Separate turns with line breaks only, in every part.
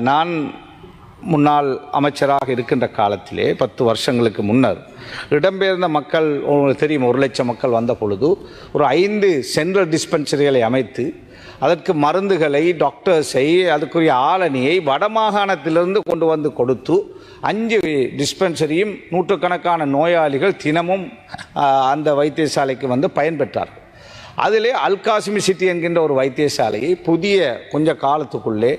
நான் முன்னாள் அமைச்சராக இருக்கின்ற காலத்திலே 10 வருஷங்களுக்கு முன்னர் இடம்பெயர்ந்த மக்கள் உங்களுக்கு தெரியும் 1 லட்சம் மக்கள் வந்த பொழுது ஒரு 5 சென்ட்ரல் டிஸ்பென்சரிகளை அமைத்து அதற்கு மருந்துகளை டாக்டர்ஸை அதுக்குரிய ஆளணியை வடமாகாணத்திலிருந்து கொண்டு வந்து கொடுத்து 5 டிஸ்பென்சரியும் நூற்றுக்கணக்கான நோயாளிகள் தினமும் அந்த வைத்தியசாலைக்கு வந்து பயன்பெற்றார்கள். அதிலே அல்காசிமி சிட்டி என்கின்ற ஒரு வைத்தியசாலையை புதிய கொஞ்ச காலத்துக்குள்ளே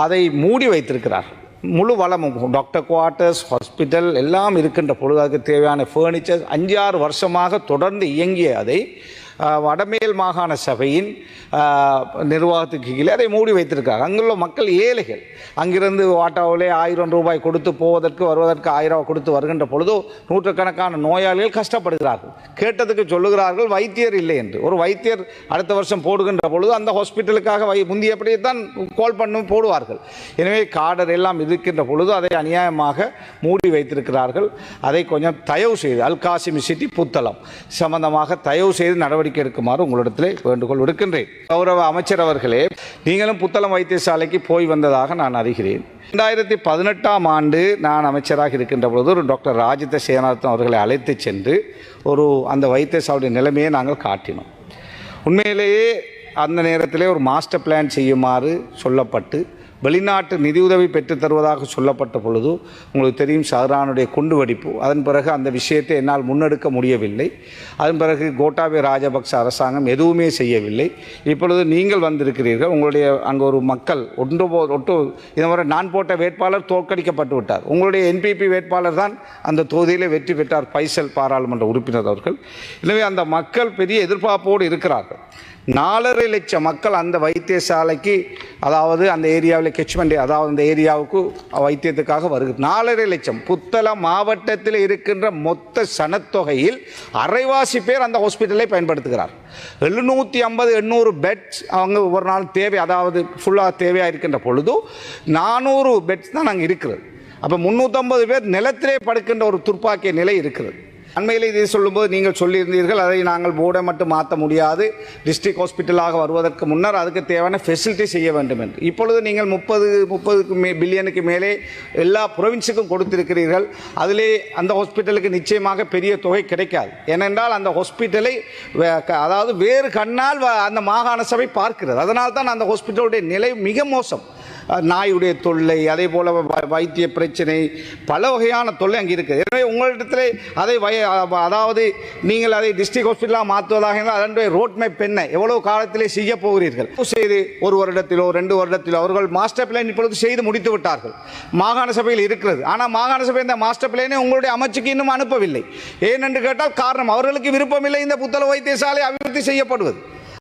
அதை மூடி வைத்திருக்கிறார். முழு வளமும் டாக்டர் குவார்ட்டர்ஸ் ஹாஸ்பிட்டல் எல்லாம் இருக்கின்ற பொழுது அதுக்கு தேவையான ஃபர்னிச்சர் 5-6 வருஷமாக தொடர்ந்து இயங்கிய அதை வடமேல் மாகாண சபையின் நிர்வாகத்துக்கு கீழே அதை மூடி வைத்திருக்காங்க. அங்குள்ள மக்கள் ஏழைகள். அங்கிருந்து ஆட்டோவிலே 1000 ரூபாய் கொடுத்து போவதற்கு வருவதற்கு 1000 ரூபாய் கொடுத்து வருகின்ற பொழுது நூற்றுக்கணக்கான நோயாளிகள் கஷ்டப்படுகிறார்கள். கேட்டதுக்கு சொல்லுகிறார்கள் வைத்தியர் இல்லை என்று. ஒரு வைத்தியர் அடுத்த வருஷம் போடுகின்ற பொழுது அந்த ஹாஸ்பிட்டலுக்காக முந்தியபடியே தான் கால் பண்ணி போடுவார்கள். எனவே கார்டர் எல்லாம் இருக்கின்ற பொழுது அதை அநியாயமாக மூடி வைத்திருக்கிறார்கள். அதை கொஞ்சம் தயவு செய்து அல்காசிமி சிட்டி புத்தளம் சம்பந்தமாக தயவு செய்து நடவடிக்கை எடுக்குமாறு உங்களிடத்திலே வேண்டுகோள் விடுக்கின்றேன். கௌரவ அமைச்சர் அவர்களே, நீங்களும் புத்தளம் வைத்தியசாலைக்கு போய் வந்ததாக நான் அறிகிறேன். 2018ஆம் ஆண்டு நான் அமைச்சராக இருக்கின்ற பொழுது ஒரு டாக்டர் ராஜித சேனாரத்னம் அவர்களை அழைத்து சென்று அந்த வைத்தியசாலையுடைய நிலைமையை நாங்கள் காட்டினோம். உண்மையிலேயே அந்த நேரத்திலே ஒரு மாஸ்டர் பிளான் செய்யுமாறு சொல்லப்பட்டு வெளிநாட்டு நிதியுதவி பெற்றுத் தருவதாக சொல்லப்பட்ட பொழுது உங்களுக்கு தெரியும் ஷஹ்ரானுடைய குண்டுவெடிப்பு. அதன் பிறகு அந்த விஷயத்தை என்னால் முன்னெடுக்க முடியவில்லை. அதன் பிறகு கோட்டாபய ராஜபக்ச அரசாங்கம் எதுவுமே செய்யவில்லை. இப்பொழுது நீங்கள் வந்திருக்கிறீர்கள். உங்களுடைய அங்கே ஒரு மக்கள் இதுவரை நான் போட்ட வேட்பாளர் தோற்கடிக்கப்பட்டு விட்டார். உங்களுடைய என்பிபி வேட்பாளர் தான் அந்த தொகுதியிலே வெற்றி பெற்றார், பைசல் பாராளுமன்ற உறுப்பினர் அவர்கள். எனவே அந்த மக்கள் பெரிய எதிர்பார்ப்போடு இருக்கிறார்கள். 4.5 லட்சம் மக்கள் அந்த வைத்தியசாலைக்கு, அதாவது அந்த ஏரியாவில் கெச்மெண்ட், அதாவது அந்த ஏரியாவுக்கு வைத்தியத்துக்காக வருகிறது. 4.5 லட்சம். புத்தளம் மாவட்டத்தில் இருக்கின்ற மொத்த சனத்தொகையில் அரைவாசி பேர் அந்த ஹாஸ்பிட்டலை பயன்படுத்துகிறார். 750-800 பெட்ஸ் அவங்க ஒவ்வொரு நாள் தேவை, அதாவது ஃபுல்லாக தேவையாக இருக்கின்ற பொழுது 400 பெட்ஸ் தான் அங்கே இருக்கிறது. அப்போ 350 பேர் நிலத்திலே படுக்கின்ற ஒரு துர்ப்பாக்கிய நிலை இருக்கிறது. அண்மையில் இதை சொல்லும்போது நீங்கள் சொல்லியிருந்தீர்கள் அதை நாங்கள் போர்டை மட்டும் மாற்ற முடியாது, டிஸ்ட்ரிக்ட் ஹாஸ்பிட்டலாக வருவதற்கு முன்னர் அதுக்கு தேவையான ஃபெசிலிட்டி செய்ய வேண்டும் என்று. இப்பொழுது நீங்கள் 30 பில்லியனுக்கு மேலே எல்லா ப்ரொவின்ஸுக்கும் கொடுத்திருக்கிறீர்கள். அதிலே அந்த ஹாஸ்பிட்டலுக்கு நிச்சயமாக பெரிய தொகை கிடைக்காது. ஏனென்றால் அந்த ஹாஸ்பிட்டலை அதாவது வேறு கண்ணால் அந்த மாகாண சபை பார்க்கிறது. அதனால் தான் அந்த ஹாஸ்பிட்டலுடைய நிலை மிக மோசம். நாயுடைய தொல்லை, அதே போல் வைத்திய பிரச்சனை, பல வகையான தொல்லை அங்கே இருக்குது. எனவே உங்களிடத்தில் அதை அதாவது நீங்கள் அதை டிஸ்ட்ரிக்ட் ஹாஸ்பிட்டலாக மாற்றுவதாக இருந்தால் அதனுடைய ரோட் மேப் என்ன, எவ்வளவு காலத்திலே செய்ய போகிறீர்கள் செய்து 1 வருடத்திலோ 2 வருடத்திலோ அவர்கள் மாஸ்டர் பிளான் இப்பொழுது செய்து முடித்து விட்டார்கள். மாகாண சபையில் இருக்கிறது. ஆனால் மாகாண சபை இந்த மாஸ்டர் பிளானை உங்களுடைய அமைச்சுக்கு இன்னும் அனுப்பவில்லை. ஏனென்று கேட்டால் காரணம் அவர்களுக்கு விருப்பமில்லை இந்த புத்தள வைத்தியசாலை அபிவிருத்தி செய்யப்படுவது.